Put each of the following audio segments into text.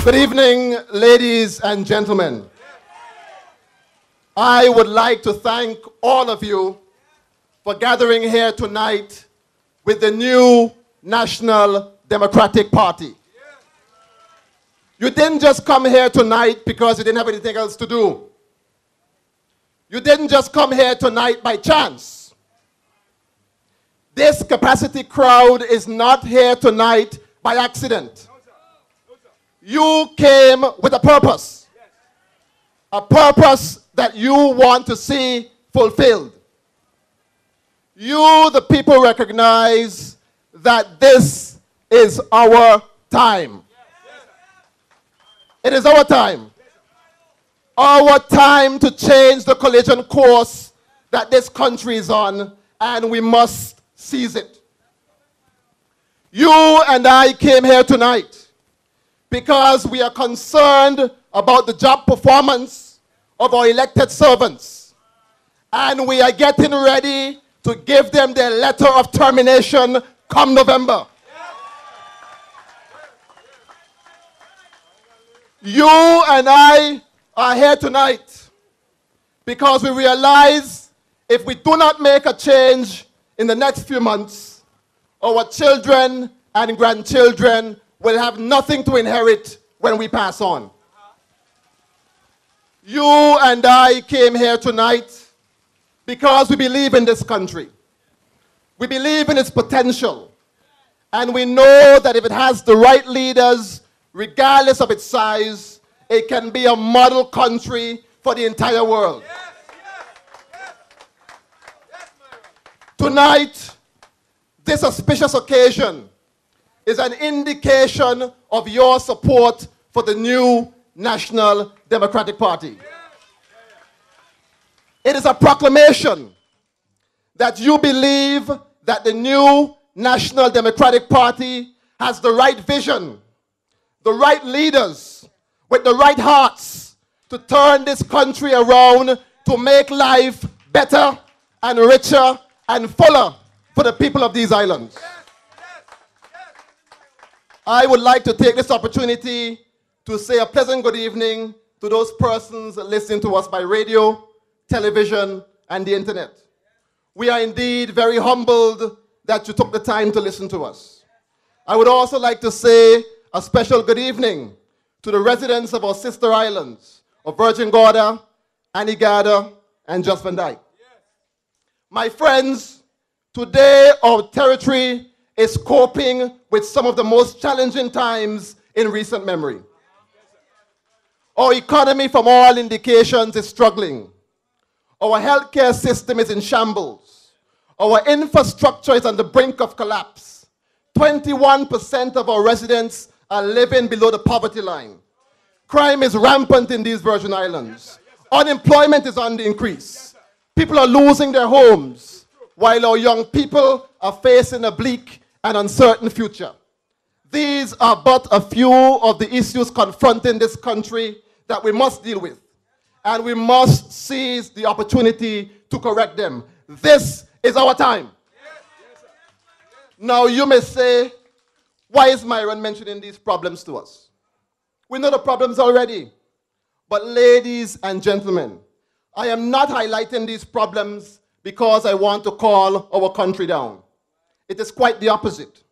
Good evening, ladies and gentlemen. I would like to thank all of you for gathering here tonight with the new National Democratic Party. You didn't just come here tonight because you didn't have anything else to do. You didn't just come here tonight by chance. This capacity crowd is not here tonight by accident. You came with a purpose that you want to see fulfilled. You, the people, recognize that this is our time. It is our time. Our time to change the collision course that this country is on, and we must seize it. You and I came here tonight because we are concerned about the job performance of our elected servants, and we are getting ready to give them their letter of termination come November. You and I are here tonight because we realize if we do not make a change in the next few months, our children and grandchildren will have nothing to inherit when we pass on. You and I came here tonight because we believe in this country. We believe in its potential. And we know that if it has the right leaders, regardless of its size, it can be a model country for the entire world. Tonight, this auspicious occasion is an indication of your support for the new National Democratic Party. It is a proclamation that you believe that the new National Democratic Party has the right vision, the right leaders with the right hearts to turn this country around to make life better and richer and fuller for the people of these islands. I would like to take this opportunity to say a pleasant good evening to those persons listening to us by radio, television, and the internet. We are indeed very humbled that you took the time to listen to us. I would also like to say a special good evening to the residents of our sister islands of Virgin Gorda, Anegada, and Just Van Dyke. My friends, today our territory is coping with some of the most challenging times in recent memory. Our economy, from all indications, is struggling. Our healthcare system is in shambles. Our infrastructure is on the brink of collapse. 21% of our residents are living below the poverty line. Crime is rampant in these Virgin Islands. Unemployment is on the increase. People are losing their homes, while our young people are facing a bleak and uncertain future. These are but a few of the issues confronting this country that we must deal with, and we must seize the opportunity to correct them. This is our time. Now you may say, why is Myron mentioning these problems to us? We know the problems already. But ladies and gentlemen, I am not highlighting these problems because I want to call our country down. It is quite the opposite.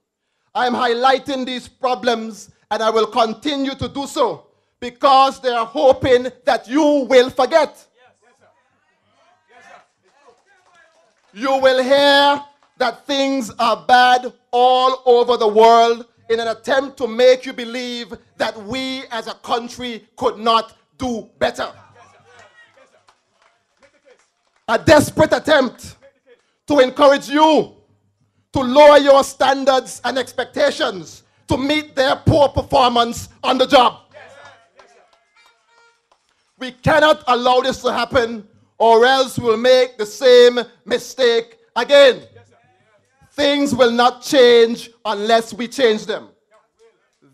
I am highlighting these problems, and I will continue to do so because they are hoping that you will forget. You will hear that things are bad all over the world in an attempt to make you believe that we as a country could not do better. A desperate attempt to encourage you to lower your standards and expectations to meet their poor performance on the job. We cannot allow this to happen, or else we'll make the same mistake again. Things will not change unless we change them.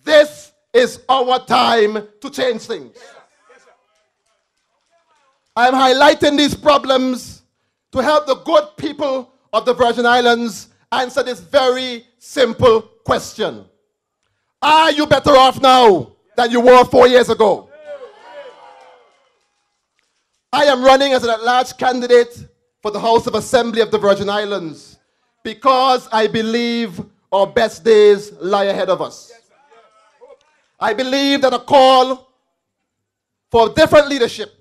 This is our time to change things. I am highlighting these problems to help the good people of the Virgin Islands answer this very simple question. Are you better off now than you were 4 years ago. I am running as an at-large candidate for the House of Assembly of the Virgin Islands because I believe our best days lie ahead of us. I believe that a call for different leadership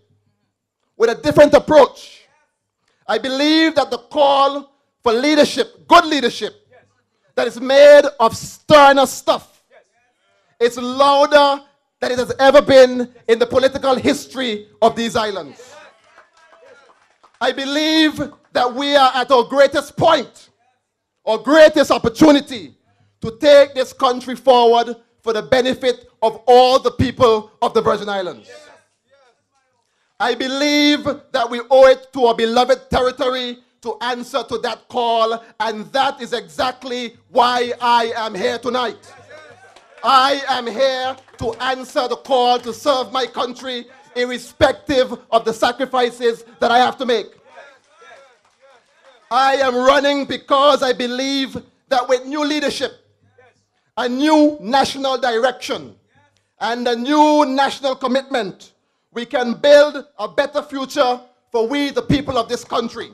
with a different approach. I believe that the call for leadership, good leadership, that is made of sterner stuff, it's louder than it has ever been in the political history of these islands. I believe that we are at our greatest point, our greatest opportunity to take this country forward for the benefit of all the people of the Virgin Islands. I believe that we owe it to our beloved territory to answer to that call, and that is exactly why I am here tonight. I am here to answer the call to serve my country irrespective of the sacrifices that I have to make. I am running because I believe that with new leadership, a new national direction, and a new national commitment, we can build a better future for we, the people of this country.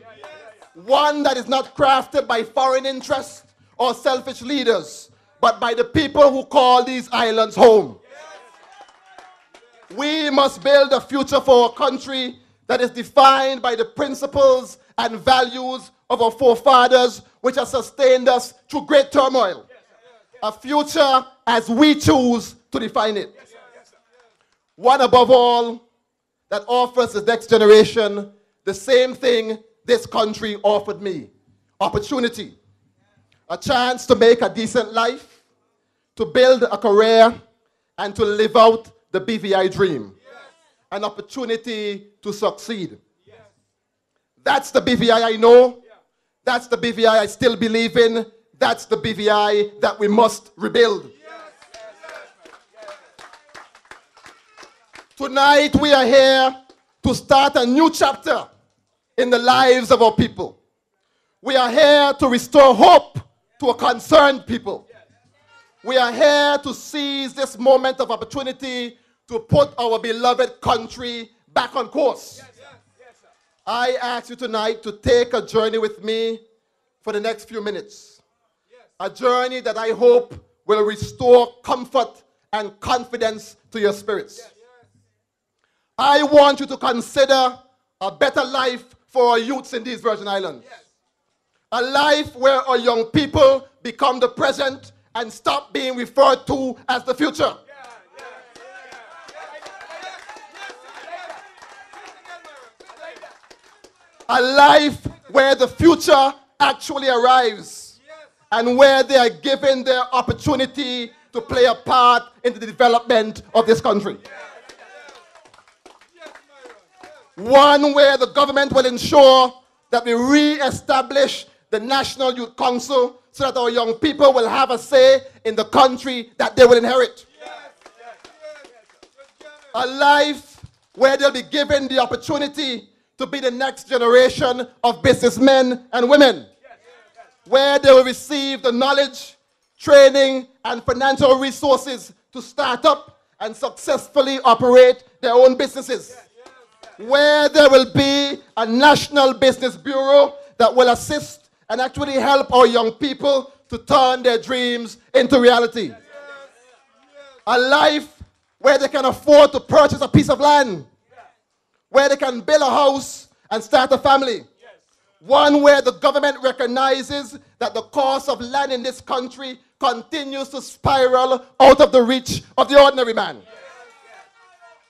One that is not crafted by foreign interests or selfish leaders, but by the people who call these islands home. We must build a future for our country that is defined by the principles and values of our forefathers, which have sustained us through great turmoil. A future as we choose to define it. One above all, that offers the next generation the same thing this country offered me. Opportunity. A chance to make a decent life, to build a career, and to live out the BVI dream. An opportunity to succeed. That's the BVI I know. That's the BVI I still believe in. That's the BVI that we must rebuild. Tonight we are here to start a new chapter in the lives of our people. We are here to restore hope to a concerned people. We are here to seize this moment of opportunity to put our beloved country back on course. I ask you tonight to take a journey with me for the next few minutes. A journey that I hope will restore comfort and confidence to your spirits. I want you to consider a better life for our youths in these Virgin Islands. A life where our young people become the present and stop being referred to as the future. A life where the future actually arrives and where they are given their opportunity to play a part in the development of this country. One where the government will ensure that we re-establish the National Youth Council so that our young people will have a say in the country that they will inherit. A life where they'll be given the opportunity to be the next generation of businessmen and women, where they will receive the knowledge, training, and financial resources to start up and successfully operate their own businesses, where there will be a national business bureau that will assist and actually help our young people to turn their dreams into reality. A life where they can afford to purchase a piece of land, where they can build a house and start a family. One where the government recognizes that the cost of land in this country continues to spiral out of the reach of the ordinary man.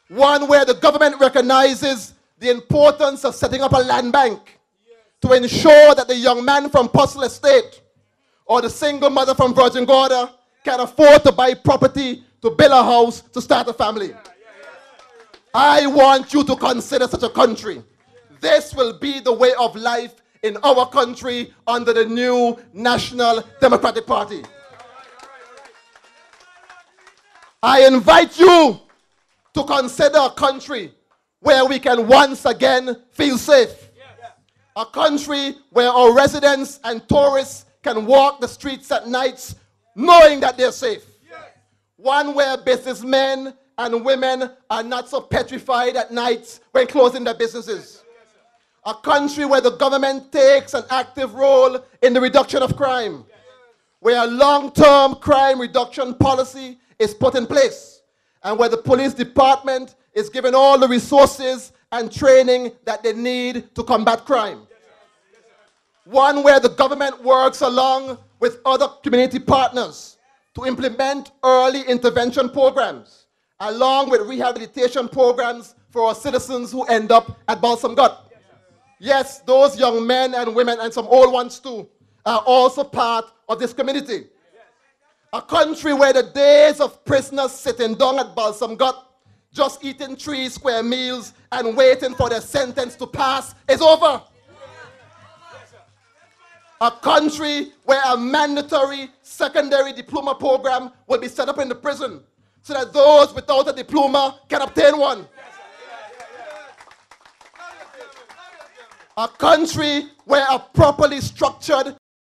One where the government recognizes the importance of setting up a land bank to ensure that the young man from Postal Estate or the single mother from Virgin Gorda can afford to buy property to build a house to start a family. I want you to consider such a country. This will be the way of life in our country under the new National Democratic Party. I invite you to consider a country where we can once again feel safe. A country where our residents and tourists can walk the streets at nights knowing that they're safe. One where businessmen and women are not so petrified at night when closing their businesses. A country where the government takes an active role in the reduction of crime, where a long-term crime reduction policy is put in place, and where the police department is given all the resources and training that they need to combat crime. One where the government works along with other community partners to implement early intervention programs, along with rehabilitation programs for our citizens who end up at Balsam Gut. Yes, those young men and women, and some old ones too, are also part of this community. A country where the days of prisoners sitting down at Balsam Gut, just eating 3 square meals and waiting for their sentence to pass is over. A country where a mandatory secondary diploma program will be set up in the prison so that those without a diploma can obtain one. A country where a properly structured